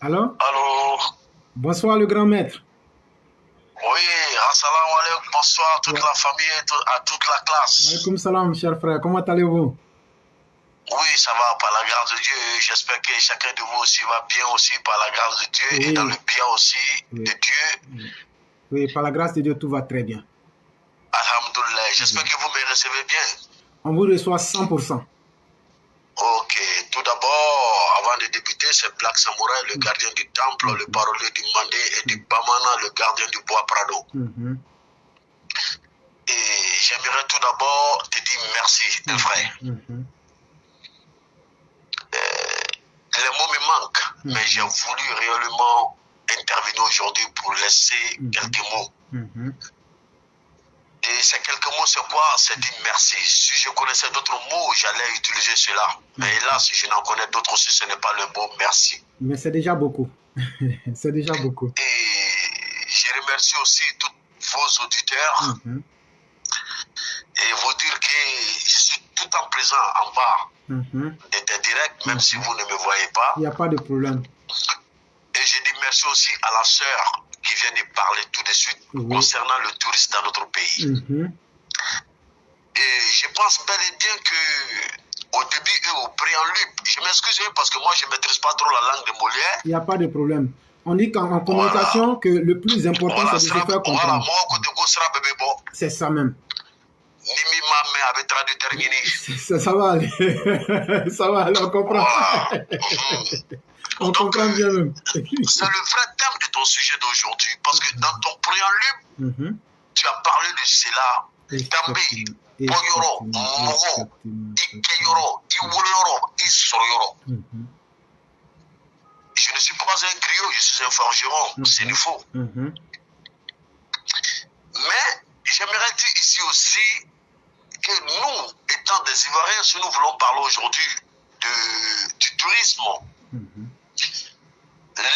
Allô? Allô? Bonsoir le grand maître. Oui, assalamu alaikum, bonsoir à toute Ouais. la famille et à toute la classe. Alaykoum salam, cher frère. Comment allez-vous? Oui, ça va par la grâce de Dieu. J'espère que chacun de vous aussi va bien aussi par la grâce de Dieu Oui. et dans le bien aussi Oui. de Dieu. Oui, par la grâce de Dieu, tout va très bien. Alhamdoulilah. J'espère que vous me recevez bien. On vous reçoit 100%. Ok, tout d'abord, avant de débuter, c'est Black Samouraï, le gardien du temple, le parolier du Mandé et du Bamana, le gardien du bois Prado. Et j'aimerais tout d'abord te dire merci, mes frères. Les mots me manquent, mais j'ai voulu réellement intervenir aujourd'hui pour laisser quelques mots. Et ces quelques mots, c'est quoi? C'est dire merci. Si je connaissais d'autres mots, j'allais utiliser cela. Mais là, si je n'en connais d'autres aussi, ce n'est pas le mot merci. Mais c'est déjà beaucoup. C'est déjà beaucoup. Et je remercie aussi tous vos auditeurs et vous dire que je suis tout en présent en bas des directs, même si vous ne me voyez pas. Il n'y a pas de problème. Et je dis merci aussi à la sœur qui vient de parler tout de suite concernant le tourisme dans notre pays. Et je pense bel et bien que au début et au préambule, je m'excuse parce que moi je ne maîtrise pas trop la langue de Molière. Il n'y a pas de problème. On dit qu'en communication, que le plus important, c'est de se faire comprendre. Voilà, moi, côté sera bébé bon. C'est ça même. Nimi Mamé avait traduit terminé. Ça va aller. Ça va aller, on comprend. Voilà. On comprend bien même. C'est le vrai thème de ton sujet d'aujourd'hui. Parce que dans ton préambule, tu as parlé de cela. També, Boyoro, Mogo, Ikeyoro, Iwoloro, Isoroyoro. Je ne suis pas un griot, je suis un forgeron, c'est du faux. Mais j'aimerais dire ici aussi que nous, étant des Ivoiriens, si nous voulons parler aujourd'hui du tourisme,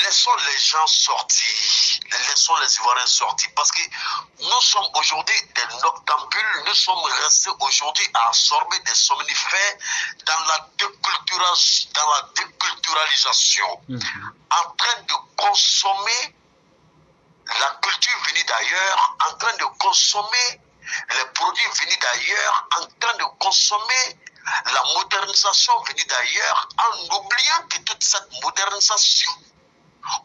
laissons les gens sortir, laissons les Ivoiriens sortir, parce que nous sommes aujourd'hui des noctambules, nous sommes restés aujourd'hui à absorber des somnifères dans la déculturalisation, en train de consommer la culture venue d'ailleurs, en train de consommer les produits venus d'ailleurs, en train de consommer la modernisation venue d'ailleurs, en oubliant que toute cette modernisation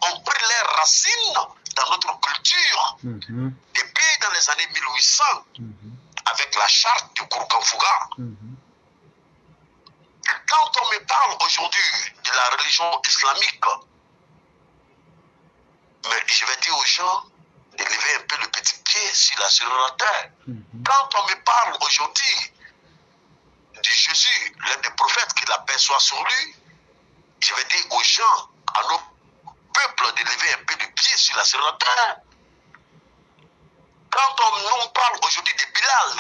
ont pris leurs racines dans notre culture depuis dans les années 1800 avec la charte de Kourkanfouga. Quand on me parle aujourd'hui de la religion islamique, mais je vais dire aux gens de lever un peu le petit pied sur la terre. Quand on me parle aujourd'hui de Jésus, l'un des prophètes, que la paix soit sur lui, je vais dire aux gens, à nos peuples, de lever un peu le pied sur la terre. Quand on nous parle aujourd'hui de Bilal,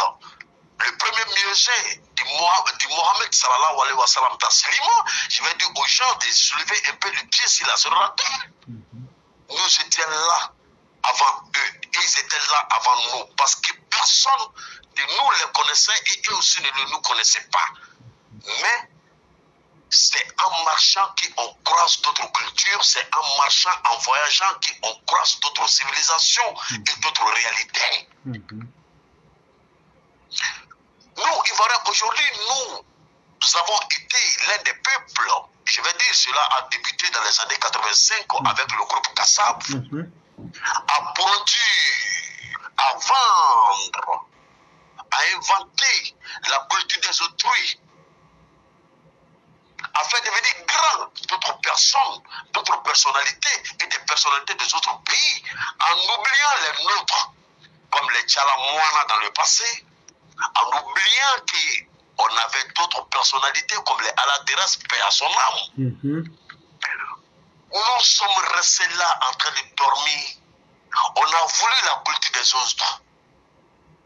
le premier muezzin du Mohammed sallallahu alayhi wa sallam Taslima, je vais dire aux gens de soulever un peu le pied sur la terre. Nous étions là avant eux, ils étaient là avant nous, parce que personne de nous les connaissait et eux aussi ne nous connaissaient pas. Mais c'est en marchant qu'on croise d'autres cultures, c'est en marchant, en voyageant qu'on croise d'autres civilisations et d'autres réalités. Nous, Ivoiriens, aujourd'hui, nous avons été l'un des peuples, je vais dire, cela a débuté dans les années 85 avec le groupe Kassab, à produire, à vendre, à inventer la culture des autrui, afin de devenir grand d'autres personnes, d'autres personnalités et des personnalités des autres pays, en oubliant les nôtres, comme les Tchalamouana dans le passé, en oubliant qu'on avait d'autres personnalités comme les Alateras, paix à son âme. Nous sommes restés là en train de dormir. On a voulu la culture des autres.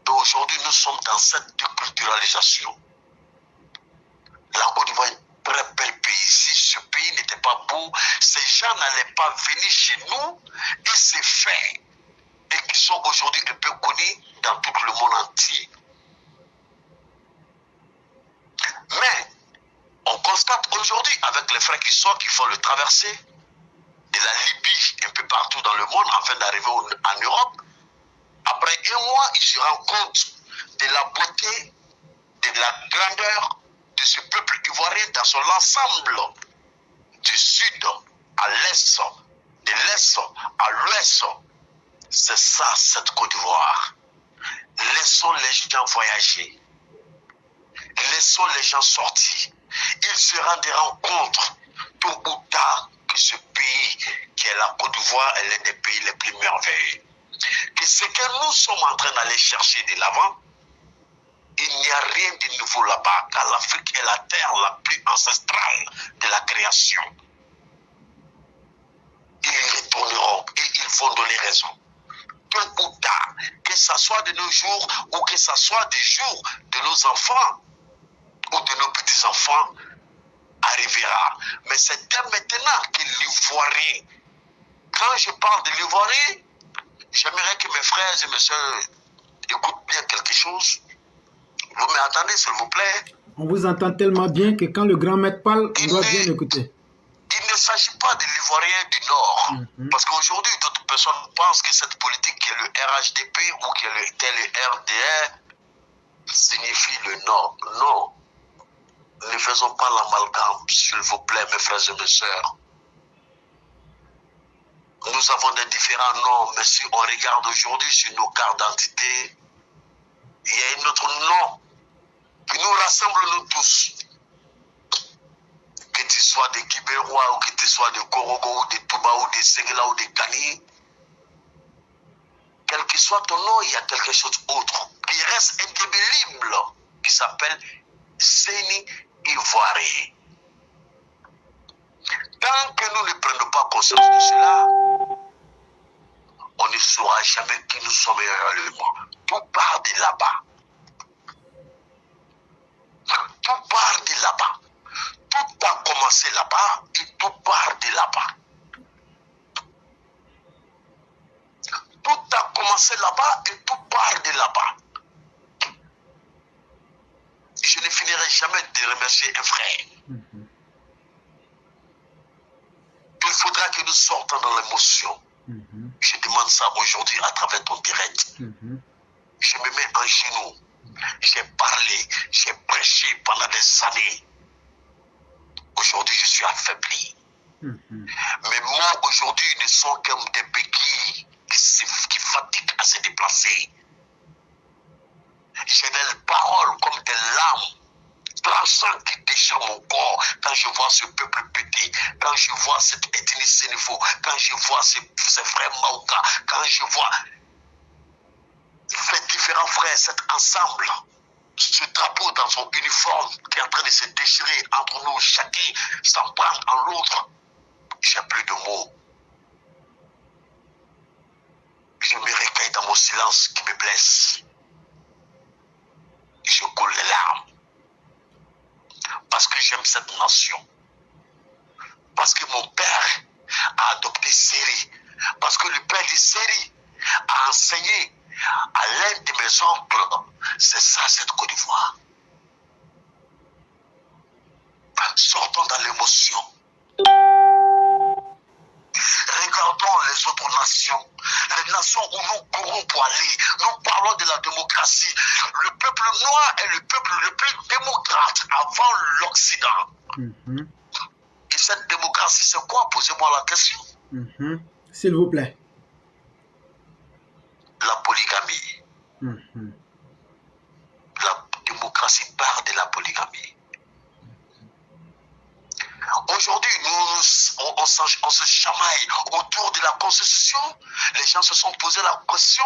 Et aujourd'hui, nous sommes dans cette déculturalisation. La Côte d'Ivoire est un très bel pays. Si ce pays n'était pas beau, ces gens n'allaient pas venir chez nous et se faire. Et qui sont aujourd'hui un peu connus dans tout le monde entier. Mais on constate aujourd'hui avec les frères qui sortent, qui font le traversée de la monde afin d'arriver en Europe. Après un mois, il se rend compte de la beauté, de la grandeur de ce peuple ivoirien dans son ensemble, du sud à l'est, de l'est à l'ouest. C'est ça, cette Côte d'Ivoire. Laissons les gens voyager. Laissons les gens sortir. Ils se rendront compte, tôt ou tard, que ce pays, qui est la Côte d'Ivoire, est l'un des pays les plus merveilleux. Que ce que nous sommes en train d'aller chercher de l'avant, il n'y a rien de nouveau là-bas, car l'Afrique est la terre la plus ancestrale de la création. Ils retourneront et ils vont donner raison. Tôt ou tard, que ce soit de nos jours ou que ce soit des jours de nos enfants ou de nos petits-enfants, arrivera. Mais c'est dès maintenant que l'Ivoirien, quand je parle de l'Ivoirien, j'aimerais que mes frères et mes soeurs écoutent bien quelque chose. Vous m'entendez, s'il vous plaît? On vous entend tellement bien que quand le grand maître parle, on doit bien écouter. Il ne s'agit pas de l'Ivoirien du Nord. Parce qu'aujourd'hui, d'autres personnes pensent que cette politique qui est le RHDP ou qui est le RDR signifie le Nord. Non. Ne faisons pas l'amalgame, s'il vous plaît, mes frères et mes sœurs. Nous avons des différents noms, mais si on regarde aujourd'hui sur nos cartes d'identité, il y a un autre nom qui nous rassemble nous tous. Que tu sois de Guibérois ou que tu sois de Korogo ou de Touba ou de Sengela ou de Kani, quel que soit ton nom, il y a quelque chose d'autre qui reste indélébile, qui s'appelle Séni Ivoirien. Tant que nous ne prenons pas conscience de cela, on ne saura jamais qui nous sommes réellement. Tout part de là-bas. Tout part de là-bas. Tout a commencé là-bas et tout part de là-bas. Tout a commencé là-bas et tout part de là-bas. Je ne finirai jamais de remercier un frère. Il faudra que nous sortons dans l'émotion. Je demande ça aujourd'hui à travers ton direct. Je me mets en genoux. J'ai parlé, j'ai prêché pendant des années. Aujourd'hui, je suis affaibli. Mes mots aujourd'hui ne sont comme des béquilles qui fatiguent à se déplacer. J'ai des paroles comme des lames traçant qui déchirent mon corps quand je vois ce peuple pété, quand je vois cette ethnie Sénéfo, quand je vois ces frères Maouka, quand je vois ces différents frères, cet ensemble, ce drapeau dans son uniforme qui est en train de se déchirer entre nous, chacun s'en prend en l'autre. J'ai plus de mots. Je me recueille dans mon silence qui me blesse. Je coule les larmes. Parce que j'aime cette nation. Parce que mon père a adopté Séri. Parce que le père de Séri a enseigné à l'un de mes oncles. C'est ça, cette Côte d'Ivoire. Sortons dans l'émotion. Regardons les autres nations, les nations où nous courons pour aller. Nous parlons de la démocratie. Le peuple noir est le peuple le plus démocrate avant l'Occident. Et cette démocratie, c'est quoi? Posez-moi la question. S'il vous plaît. La polygamie. La démocratie part de la polygamie. Aujourd'hui, on se chamaille autour de la Constitution. Les gens se sont posé la question,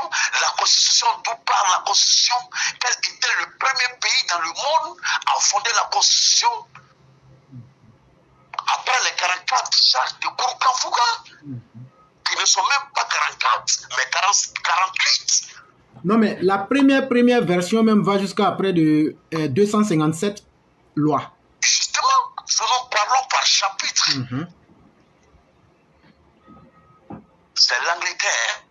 d'où part la Constitution? Quel était le premier pays dans le monde à fonder la Constitution? Après les 44 chartes de Kourkan-Fouga, qui ne sont même pas 44, mais 48. Non, mais la première version même va jusqu'à près de 257 lois. Justement, nous parlons par chapitre. C'est l'Angleterre.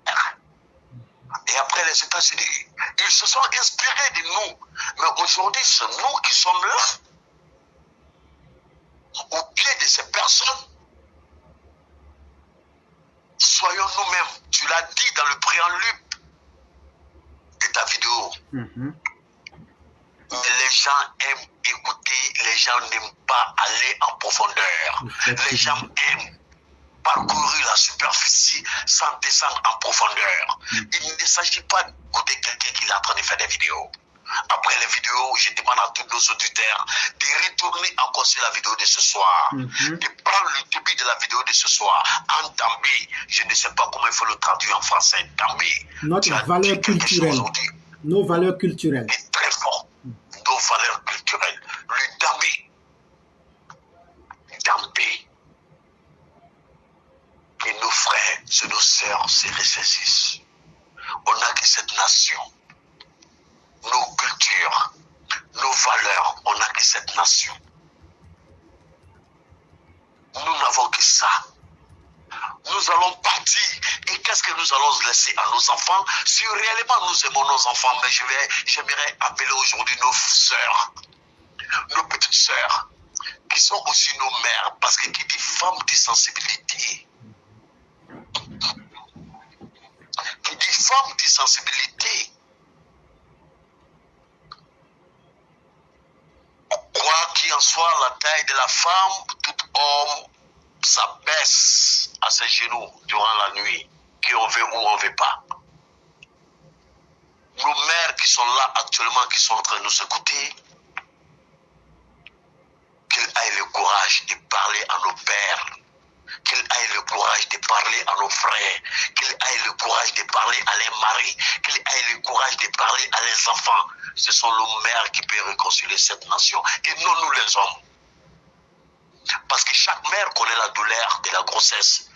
Et après les États-Unis. Ils se sont inspirés de nous. Mais aujourd'hui, c'est nous qui sommes là. Au pied de ces personnes. soyons nous-mêmes. Tu l'as dit dans le préambule de ta vidéo. Mais les gens aiment écouter, les gens n'aiment pas aller en profondeur. Les gens aiment parcourir la superficie sans descendre en profondeur. Il ne s'agit pas d'écouter quelqu'un qui est en train de faire des vidéos. Après les vidéos, je demande à tous nos auditeurs de retourner encore sur la vidéo de ce soir, de prendre le début de la vidéo de ce soir en Dambé. Je ne sais pas comment il faut le traduire en français. Dambé. Notre valeur culturelle. Nos valeurs culturelles. C'est très fort. Nos valeurs culturelles. Le Dambé. Dambé. Que nos frères et nos sœurs se ressaisissent. On n'a que cette nation. Nos cultures, nos valeurs, on n'a que cette nation. Nous n'avons que ça. Nous allons partir. Et qu'est-ce que nous allons laisser à nos enfants? Si réellement nous aimons nos enfants, mais j'aimerais appeler aujourd'hui nos sœurs, nos petites sœurs, qui sont aussi nos mères, parce que qui dit femme de sensibilité, qui dit femme de sensibilité, quoi qu'il en soit, la taille de la femme, tout homme s'abaisse à ses genoux durant la nuit, qu'on veut ou on ne veut pas. Nos mères qui sont là actuellement, qui sont en train de nous écouter, qu'ils aient le courage de parler à nos pères, qu'ils aient le courage de parler à nos frères, qu'ils aient le courage de parler à leurs maris, qu'ils aient le courage de parler à leurs enfants. Ce sont nos mères qui peuvent réconcilier cette nation et non nous les hommes. Parce que chaque mère connaît la douleur de la grossesse.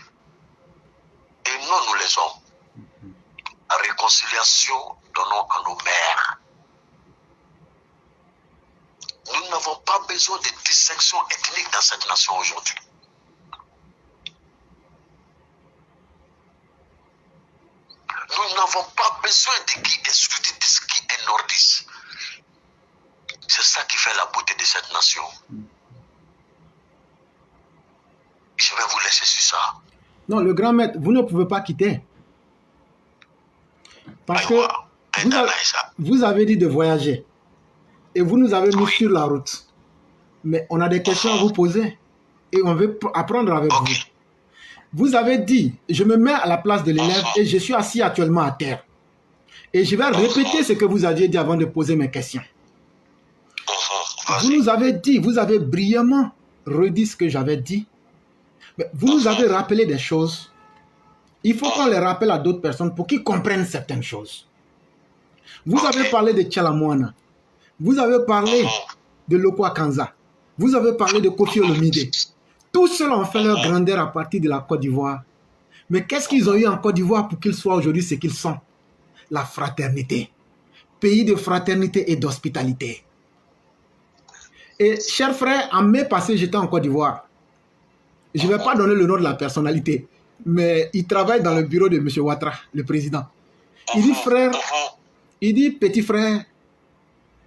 Et non nous les hommes. La réconciliation, donnons à nos mères. Nous n'avons pas besoin de distinction ethnique dans cette nation aujourd'hui. Nous n'avons pas besoin de qui est sudiste, de qui est nordiste. C'est ça qui fait la beauté de cette nation. Je vais vous laisser sur ça. Non, le grand maître, vous ne pouvez pas quitter. Parce que vous avez dit de voyager. Et vous nous avez mis sur la route. Mais on a des questions à vous poser. Et on veut apprendre avec vous. Vous avez dit, je me mets à la place de l'élève et je suis assis actuellement à terre. Et je vais répéter ce que vous aviez dit avant de poser mes questions. Vous nous avez dit, vous avez brillamment redit ce que j'avais dit. Mais vous nous avez rappelé des choses. Il faut qu'on les rappelle à d'autres personnes pour qu'ils comprennent certaines choses. Vous avez parlé de Tchalamouana. Vous avez parlé de Lokwa Kanza. Vous avez parlé de Kofi Olomide. Tous ceux-là ont fait leur grandeur à partir de la Côte d'Ivoire. Mais qu'est-ce qu'ils ont eu en Côte d'Ivoire pour qu'ils soient aujourd'hui ce qu'ils sont? La fraternité. Pays de fraternité et d'hospitalité. Et chers frères, en mai passé, j'étais en Côte d'Ivoire. Je ne vais pas donner le nom de la personnalité, mais il travaille dans le bureau de M. Ouattara, le président. Il dit, frère, il dit, petit frère,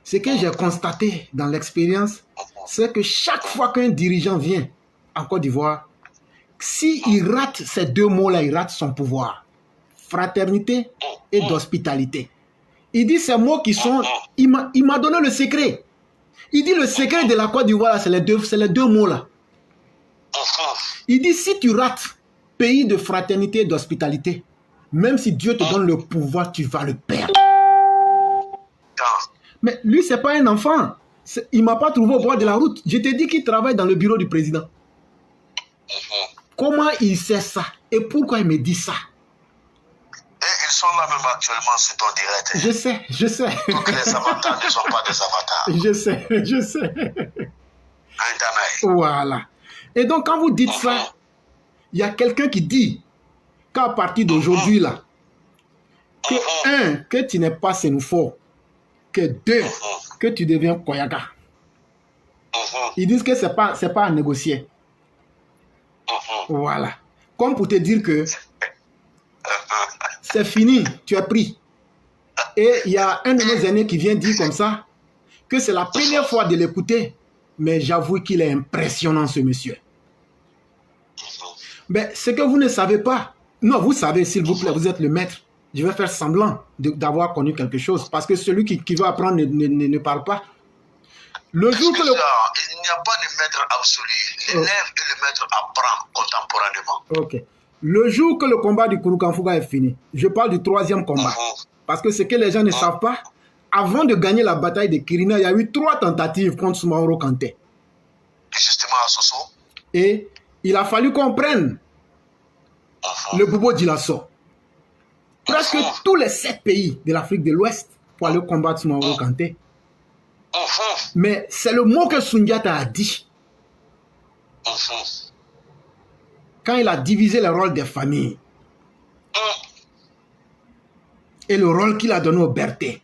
ce que j'ai constaté dans l'expérience, c'est que chaque fois qu'un dirigeant vient en Côte d'Ivoire, s'il rate ces deux mots-là, il rate son pouvoir. Fraternité et d'hospitalité. Il dit ces mots qui sont... Il m'a donné le secret. Il dit le secret de la Côte d'Ivoire, c'est les deux mots-là. Il dit si tu rates pays de fraternité et d'hospitalité, même si Dieu te donne le pouvoir, tu vas le perdre. Mais lui, ce n'est pas un enfant. Il ne m'a pas trouvé au bord de la route. Je t'ai dit qu'il travaille dans le bureau du président. Comment il sait ça? Et pourquoi il me dit ça? Et ils sont là même actuellement sur ton direct. Je sais, je sais. Donc les avatars ne sont pas des avatars. Je sais, je sais. Voilà. Et donc quand vous dites ça, il y a quelqu'un qui dit qu'à partir d'aujourd'hui là, que un, que tu n'es pas Sénoufo, que deux, que tu deviens Koyaga. Ils disent que c'est pas à négocier. Voilà. Comme pour te dire que c'est fini, tu es pris. Et il y a un de nos aînés qui vient dire comme ça, que c'est la première fois de l'écouter, mais j'avoue qu'il est impressionnant ce monsieur. Mais ce que vous ne savez pas, Non, vous savez, s'il vous plaît, vous êtes le maître. Je vais faire semblant d'avoir connu quelque chose. Parce que celui qui veut apprendre ne parle pas. Le jour que il n'y a pas de maître absolu. L'élève et le maître apprennent contemporainement. Ok. Le jour que le combat du Kurukanfuga est fini, je parle du 3e combat. Parce que ce que les gens ne savent pas, avant de gagner la bataille de Kirina, il y a eu 3 tentatives contre Soumaoro Kanté. Justement à Soso. Et il a fallu qu'on prenne le Bobo Djilasso. Presque tous les 7 pays de l'Afrique de l'Ouest pour aller combattre Soumaoro Kanté. Mais c'est le mot que Sundiata a dit. Quand il a divisé le rôle des familles et le rôle qu'il a donné au Berthe.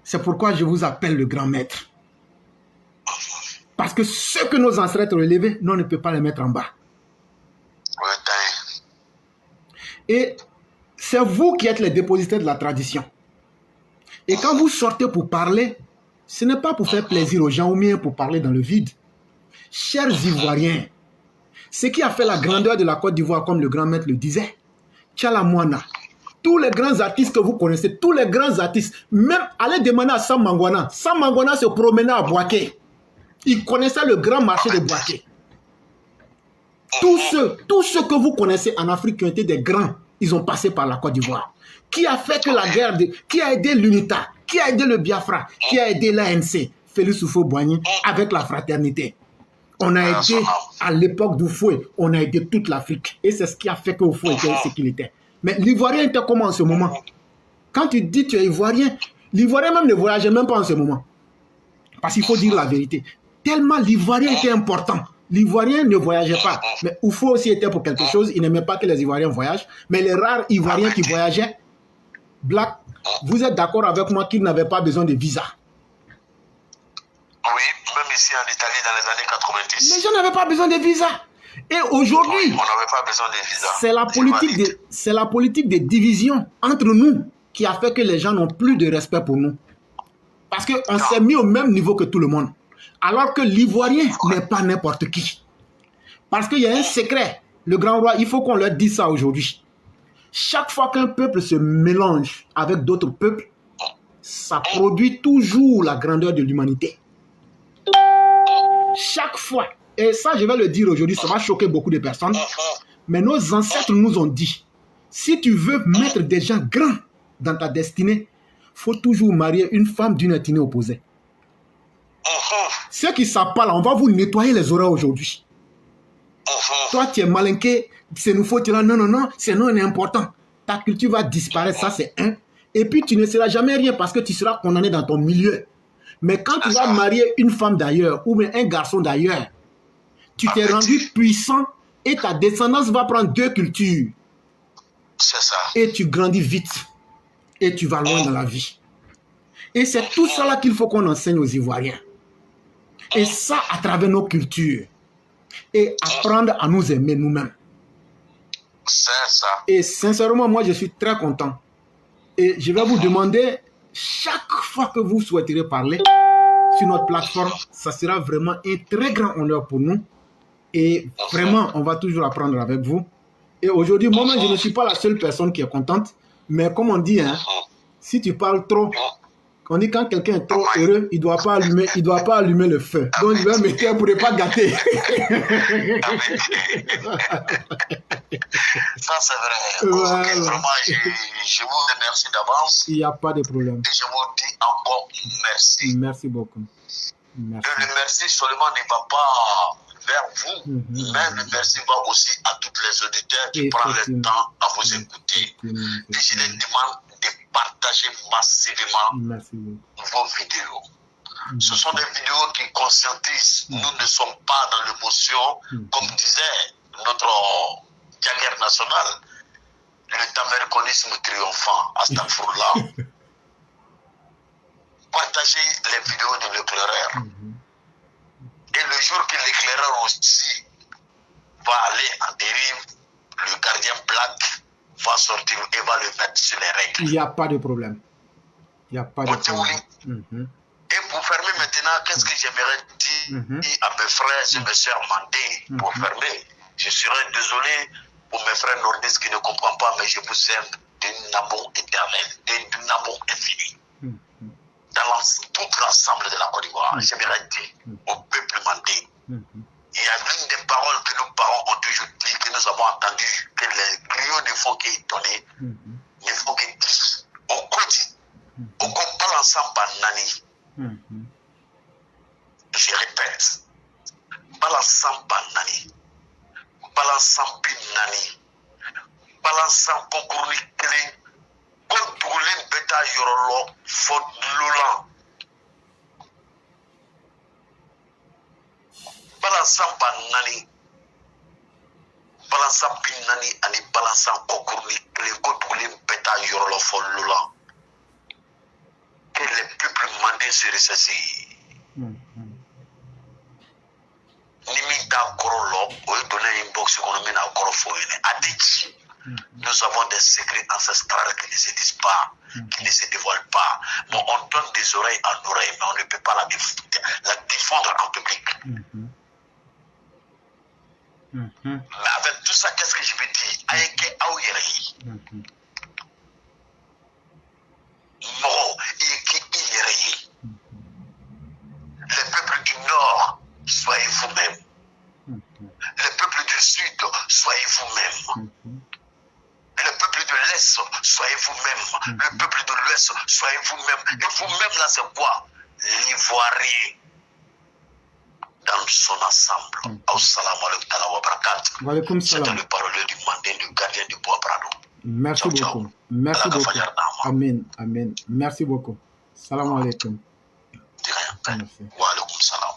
C'est pourquoi je vous appelle le grand maître. Parce que ce que nos ancêtres ont relevé, nous, on ne peut pas les mettre en bas. Et c'est vous qui êtes les dépositaires de la tradition. Et quand vous sortez pour parler, ce n'est pas pour faire plaisir aux gens ou bien pour parler dans le vide. Chers Ivoiriens, ce qui a fait la grandeur de la Côte d'Ivoire, comme le grand maître le disait, Tchala Moana, tous les grands artistes que vous connaissez, tous les grands artistes, même allez demander à Sam Mangwana. Sam Mangwana se promenait à Boaké. Il connaissait le grand marché de Boaké. Tous ceux que vous connaissez en Afrique qui ont été des grands, ils ont passé par la Côte d'Ivoire. Qui a fait que la guerre, qui a aidé l'UNITA, qui a aidé le Biafra, qui a aidé l'ANC, Félix Houphouët-Boigny, avec la fraternité. On a aidé, à l'époque d'Houphouët, on a aidé toute l'Afrique. Et c'est ce qui a fait que Houphouët était ce qu'il était. Mais l'Ivoirien était comment en ce moment? Quand tu dis que tu es Ivoirien, l'Ivoirien même ne voyageait même pas en ce moment. Parce qu'il faut dire la vérité. Tellement l'Ivoirien était important. L'Ivoirien ne voyageait pas. Mais Houphouët aussi était pour quelque chose. Il n'aimait pas que les Ivoiriens voyagent. Mais les rares Ivoiriens qui voyageaient, Black, vous êtes d'accord avec moi qu'ils n'avaient pas besoin de visa? Oui, même ici en Italie dans les années 90. Les gens n'avaient pas besoin de visa. Et aujourd'hui, on n'avait pas besoin de visa. C'est la politique de division entre nous qui a fait que les gens n'ont plus de respect pour nous. Parce qu'on s'est mis au même niveau que tout le monde. Alors que l'Ivoirien n'est pas n'importe qui. Parce qu'il y a un secret. Le grand roi, il faut qu'on leur dise ça aujourd'hui. Chaque fois qu'un peuple se mélange avec d'autres peuples, ça produit toujours la grandeur de l'humanité. Chaque fois. Et ça, je vais le dire aujourd'hui, ça va choquer beaucoup de personnes. Mais nos ancêtres nous ont dit, si tu veux mettre des gens grands dans ta destinée, il faut toujours marier une femme d'une ethnie opposée. Ceux qui ne savent pas là, on va vous nettoyer les oreilles aujourd'hui. Toi, tu es malinqué, c'est nous faut là, non, non, non, c'est non important. Ta culture va disparaître, ça c'est un. Et puis tu ne seras jamais rien parce que tu seras condamné dans ton milieu. Mais quand tu vas marier une femme d'ailleurs ou bien un garçon d'ailleurs, tu t'es rendu puissant et ta descendance va prendre 2 cultures. C'est ça. Et tu grandis vite. Et tu vas loin dans la vie. Et c'est tout ça là qu'il faut qu'on enseigne aux Ivoiriens. Et ça à travers nos cultures. Et apprendre à nous aimer nous-mêmes. C'est ça. Et sincèrement, moi je suis très content. Et je vais vous demander, chaque fois que vous souhaiterez parler sur notre plateforme, ça sera vraiment un très grand honneur pour nous. Et vraiment, on va toujours apprendre avec vous. Et aujourd'hui, moi-même, je ne suis pas la seule personne qui est contente. Mais comme on dit, hein, si tu parles trop, on dit quand quelqu'un est trop heureux, il ne doit pas allumer le feu. Donc, je vais me taire pour ne pas gâter. Ça, c'est vrai. Voilà. Okay, vraiment, je vous remercie d'avance. Il n'y a pas de problème. Et je vous dis encore merci. Merci beaucoup. Merci. Le merci seulement ne va pas vers vous, mais le merci va aussi à tous les auditeurs qui prennent le temps à vous écouter. Et je les demande de partager massivement vos vidéos. Ce sont des vidéos qui conscientisent. Nous ne sommes pas dans l'émotion, comme disait notre Jagger national, le tamerconisme triomphant, Astagfirullah. Partagez les vidéos de l'éclaireur. Et le jour que l'éclaireur aussi va aller en dérive, le gardien Black va sortir et va le mettre sur les règles. Il n'y a pas de problème. Il n'y a pas de problème. Et pour fermer maintenant, qu'est-ce que j'aimerais dire à mes frères et mes sœurs mandés pour fermer? Je serais désolé Pour mes frères nordistes qui ne comprennent pas, mais je vous aime d'un amour éternel, d'un amour infini. Dans tout l'ensemble de la Côte d'Ivoire, j'aimerais dire au peuple mandé, il y a l'une des paroles que nos parents ont toujours dit, que nous avons entendu, que les griots ne font qu'étonner, ne font que dire, au côté, au combat ensemble nani. Je répète, balançant banani, balançant binani, balançant concours clé, contrôler bêta yorolo, faute loulant. Balançant banani, balançant binani, ani balançant concours clé, contrôler bêta yorolo, faute loulant. Que les peuples mandés se ressaisissent. Nous avons des secrets ancestrales qui ne se disent pas, qui ne se dévoilent pas. Mais on donne des oreilles en oreilles, mais on ne peut pas la défendre en public. Mais avec tout ça, qu'est-ce que je veux dire? Aïké Aouyeri. Moro, Aïké Iyeri. Les peuples du Nord, soyez vous-même. Les peuples du Sud, soyez vous-même. Le peuple de l'Est, soyez vous-même. Le peuple de l'Ouest, soyez vous-même. Et vous-même, là, c'est quoi? L'Ivoirien dans son ensemble. Assalamu alaikum wa barakatuh. C'était le parolier du Mandé, du gardien du bois Prado. Merci beaucoup. Merci beaucoup. Amen. Amen. Merci beaucoup. Salam alaikum. Wa alaikum salam.